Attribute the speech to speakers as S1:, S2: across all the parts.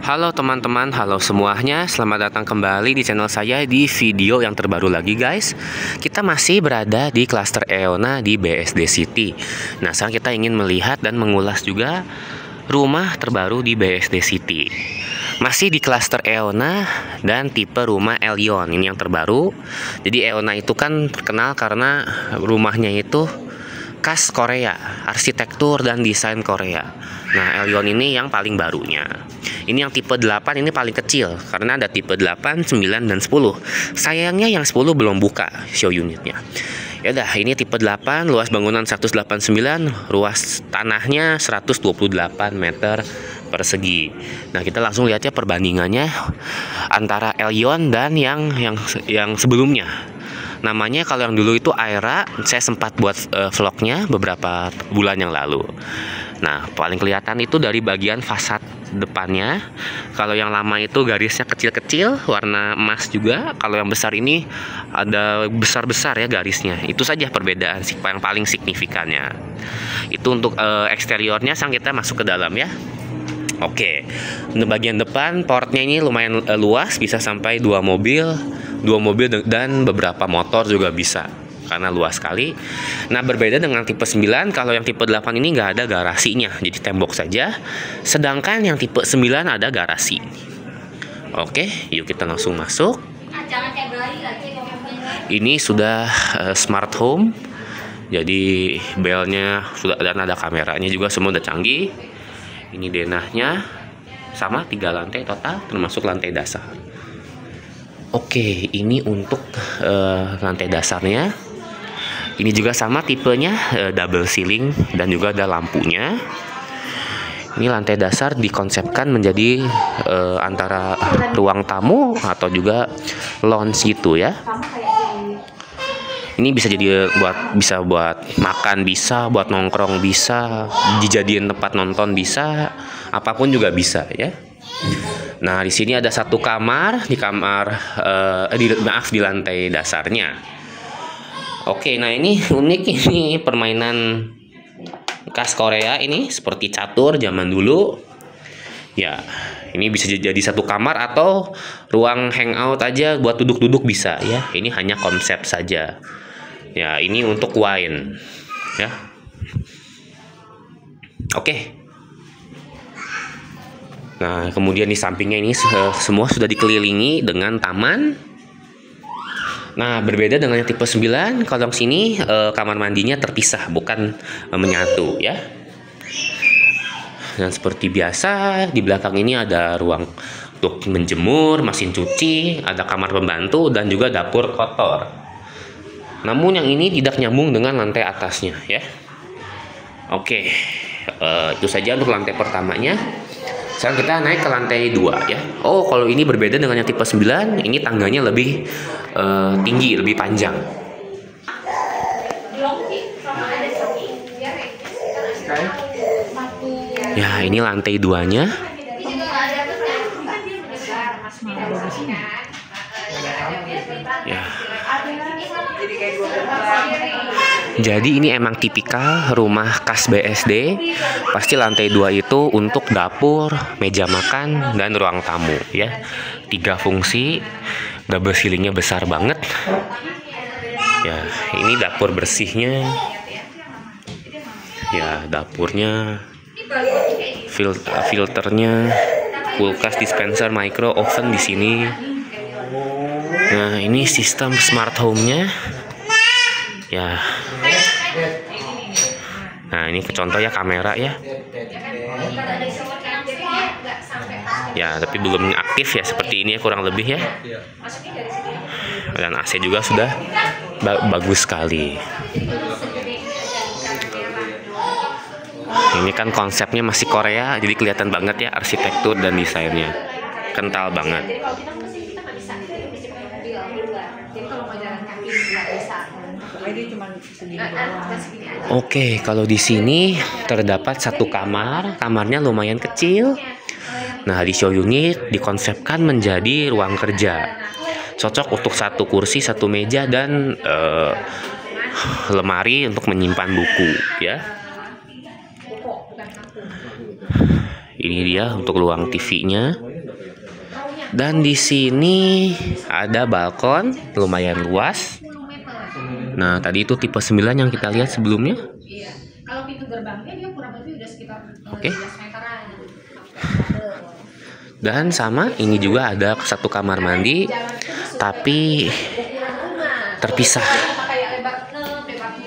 S1: Halo teman-teman, halo semuanya. Selamat datang kembali di channel saya di video yang terbaru lagi guys. Kita masih berada di klaster Eona di BSD City. Nah, sekarang kita ingin melihat dan mengulas juga rumah terbaru di BSD City. Masih di klaster Eona dan tipe rumah Elyon. Ini yang terbaru. Jadi Eona itu kan terkenal karena rumahnya itu khas Korea, arsitektur dan desain Korea. Nah, Elyon ini yang paling barunya. Ini yang tipe 8 ini paling kecil karena ada tipe 8, 9 dan 10. Sayangnya yang 10 belum buka show unitnya. Ya udah, ini tipe 8, luas bangunan 189, luas tanahnya 128 meter persegi. Nah, kita langsung lihat ya perbandingannya antara Elyon dan yang sebelumnya. Namanya kalau yang dulu itu Aera, saya sempat buat vlognya beberapa bulan yang lalu. Nah, paling kelihatan itu dari bagian fasad depannya. Kalau yang lama itu garisnya kecil-kecil, warna emas juga. Kalau yang besar ini ada besar-besar ya garisnya. Itu saja perbedaan yang paling signifikannya. Itu untuk eksteriornya. Sekarang kita masuk ke dalam ya. Oke, untuk bagian depan portnya ini lumayan luas, bisa sampai 2 mobil dan beberapa motor juga bisa karena luas sekali. Nah, berbeda dengan tipe 9, kalau yang tipe 8 ini nggak ada garasinya, jadi tembok saja. Sedangkan yang tipe 9 ada garasi. Oke, yuk kita langsung masuk. Ini sudah smart home, jadi belnya sudah dan ada kameranya juga, semua udah canggih. Ini denahnya sama 3 lantai total termasuk lantai dasar. Oke, ini untuk lantai dasarnya. Ini juga sama tipenya, double ceiling dan juga ada lampunya. Ini lantai dasar dikonsepkan menjadi antara ruang tamu atau juga lounge gitu ya. Ini bisa jadi buat makan, bisa buat nongkrong, bisa dijadiin tempat nonton, bisa apapun juga bisa ya. Nah, di sini ada satu kamar di lantai dasarnya. Oke, nah ini unik, ini permainan khas Korea ini seperti catur zaman dulu. Ya, ini bisa jadi satu kamar atau ruang hangout aja buat duduk-duduk bisa ya. Ini hanya konsep saja. Ya, ini untuk wine ya. Oke. Nah, kemudian di sampingnya ini semua sudah dikelilingi dengan taman. Nah, berbeda dengan yang tipe 9, kalau yang sini kamar mandinya terpisah, bukan menyatu ya. Dan seperti biasa, di belakang ini ada ruang untuk menjemur, mesin cuci, ada kamar pembantu dan juga dapur kotor. Namun yang ini tidak nyambung dengan lantai atasnya ya. Oke, itu saja untuk lantai pertamanya. Sekarang kita naik ke lantai 2 ya. Oh, kalau ini berbeda dengan yang tipe 9, ini tangganya lebih tinggi, lebih panjang. Ya, ini lantai 2-nya. Ya. Jadi ini emang tipikal rumah khas BSD. Pasti lantai 2 itu untuk dapur, meja makan, dan ruang tamu ya. 3 fungsi. Double ceilingnya besar banget. Ya, ini dapur bersihnya. Ya, dapurnya, filternya, kulkas, dispenser, micro oven di sini. Nah, ini sistem smart home-nya. Ya. Nah, ini contoh ya kamera ya. Ya, tapi belum aktif ya, seperti ini ya kurang lebih ya. Dan AC juga sudah bagus sekali. Ini kan konsepnya masih Korea, jadi kelihatan banget ya arsitektur dan desainnya. Kental banget. Oke, kalau di sini terdapat satu kamar, kamarnya lumayan kecil. Nah, di show unit dikonsepkan menjadi ruang kerja. Cocok untuk satu kursi, satu meja dan lemari untuk menyimpan buku ya. Ini dia untuk ruang TV-nya. Dan di sini ada balkon lumayan luas. Nah, tadi itu tipe 9 yang kita lihat sebelumnya.
S2: Iya. Kalau pintu gerbangnya dia kurang lebih udah sekitar 12 meteran.
S1: Dan sama ini juga ada satu kamar mandi, tapi terpisah.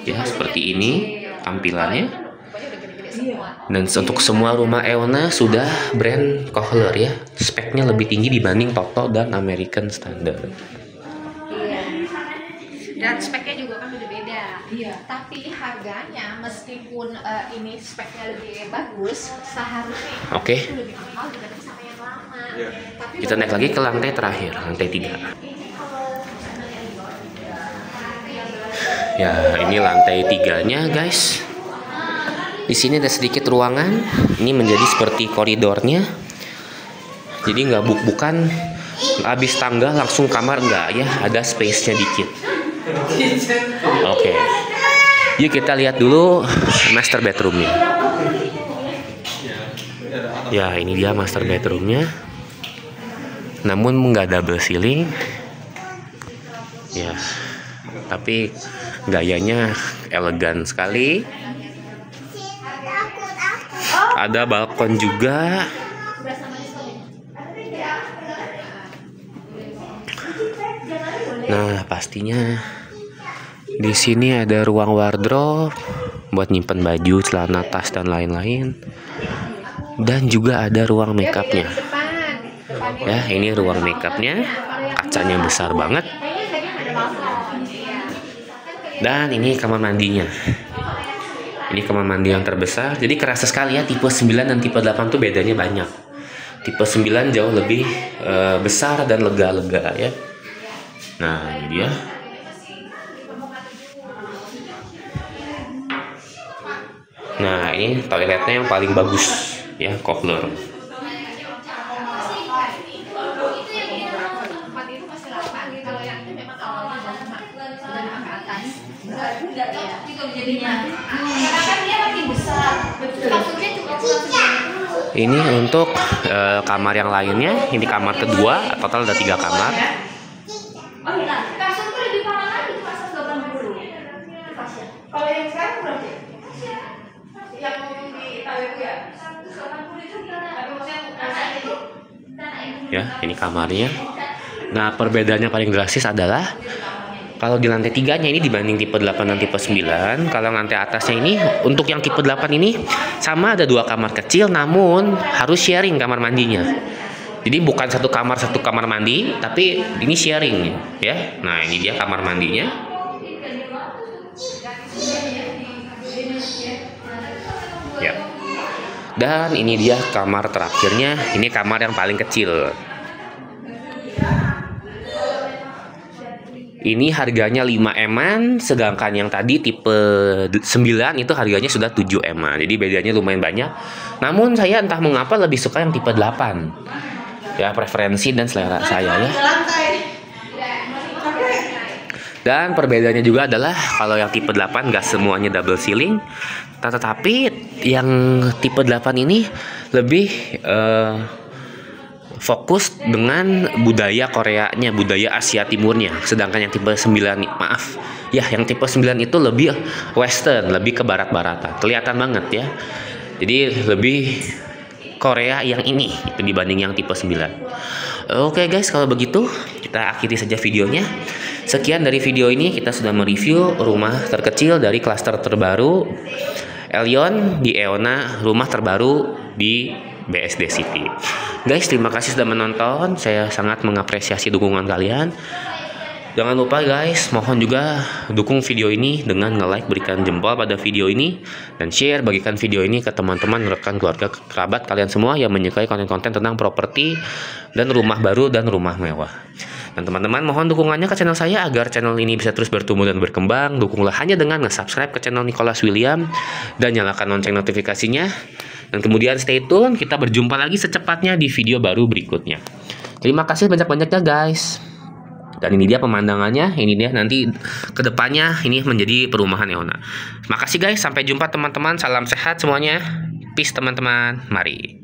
S1: Ya, seperti ini tampilannya. Dan untuk semua rumah Eona sudah brand Kohler ya. Speknya lebih tinggi dibanding Toto dan American Standard.
S2: Dan speknya juga kan beda-beda. Iya. Tapi harganya meskipun ini speknya lebih bagus, seharusnya itu lebih mahal dibanding sama yang lama. Tapi
S1: kita naik lagi ke lantai terakhir, lantai 3. Ya, ini lantai 3-nya, guys. Di sini ada sedikit ruangan. Ini menjadi seperti koridornya. Jadi bukan habis tangga langsung kamar, enggak ya, ada space-nya dikit. Oke. Yuk kita lihat dulu master bedroomnya. Ya, ini dia master bedroomnya. Namun nggak double ceiling. Ya, tapi gayanya elegan sekali. Ada balkon juga. Nah, pastinya di sini ada ruang wardrobe buat nyimpen baju, celana, tas dan lain-lain. Dan juga ada ruang makeupnya. Ya, ini ruang makeupnya. Kacanya besar banget. Dan ini kamar mandinya. Ini kamar mandi yang terbesar. Jadi kerasa sekali ya, tipe 9 dan tipe 8 tuh bedanya banyak. Tipe 9 jauh lebih besar dan lega-lega ya. Nah, ini dia. Nah, ini toiletnya yang paling bagus ya, Kohler. Ini untuk kamar yang lainnya. Ini kamar kedua, total ada 3 kamar.
S2: Kalau yang sekarang berapa? Yang di Taweku ya?
S1: Ya, ini kamarnya. Nah, perbedaannya paling drastis adalah kalau di lantai 3-nya ini dibanding tipe 8 dan tipe 9, kalau lantai atasnya ini untuk yang tipe 8 ini sama ada 2 kamar kecil, namun harus sharing kamar mandinya. Jadi bukan satu kamar mandi, tapi ini sharing ya. Nah, ini dia kamar mandinya. Ya. Dan ini dia kamar terakhirnya. Ini kamar yang paling kecil. Ini harganya 5 M-an, sedangkan yang tadi tipe 9 itu harganya sudah 7 M-an. Jadi bedanya lumayan banyak. Namun saya entah mengapa lebih suka yang tipe 8. Ya, preferensi dan selera saya ya. Dan perbedaannya juga adalah kalau yang tipe 8 nggak semuanya double ceiling, tetapi yang tipe 8 ini lebih fokus dengan budaya Koreanya, budaya Asia Timurnya. Sedangkan yang tipe 9, yang tipe 9 itu lebih western, lebih ke barat-baratan. Kelihatan banget ya. Jadi lebih Korea yang ini itu dibanding yang tipe 9. Oke guys, kalau begitu kita akhiri saja videonya. Sekian dari video ini, kita sudah mereview rumah terkecil dari klaster terbaru Elyon di Eona, rumah terbaru di BSD City. Guys, terima kasih sudah menonton. Saya sangat mengapresiasi dukungan kalian. Jangan lupa guys, mohon juga dukung video ini dengan nge-like, berikan jempol pada video ini, dan share, bagikan video ini ke teman-teman, rekan, keluarga, kerabat kalian semua yang menyukai konten-konten tentang properti dan rumah baru dan rumah mewah. Dan teman-teman, mohon dukungannya ke channel saya agar channel ini bisa terus bertumbuh dan berkembang. Dukunglah hanya dengan nge-subscribe ke channel Nicholas William dan nyalakan lonceng notifikasinya. Dan kemudian stay tune, kita berjumpa lagi secepatnya di video baru berikutnya. Terima kasih banyak-banyaknya guys. Dan ini dia pemandangannya, ini dia nanti kedepannya ini menjadi perumahan Eona. Makasih guys, sampai jumpa teman-teman, salam sehat semuanya. Peace teman-teman, mari.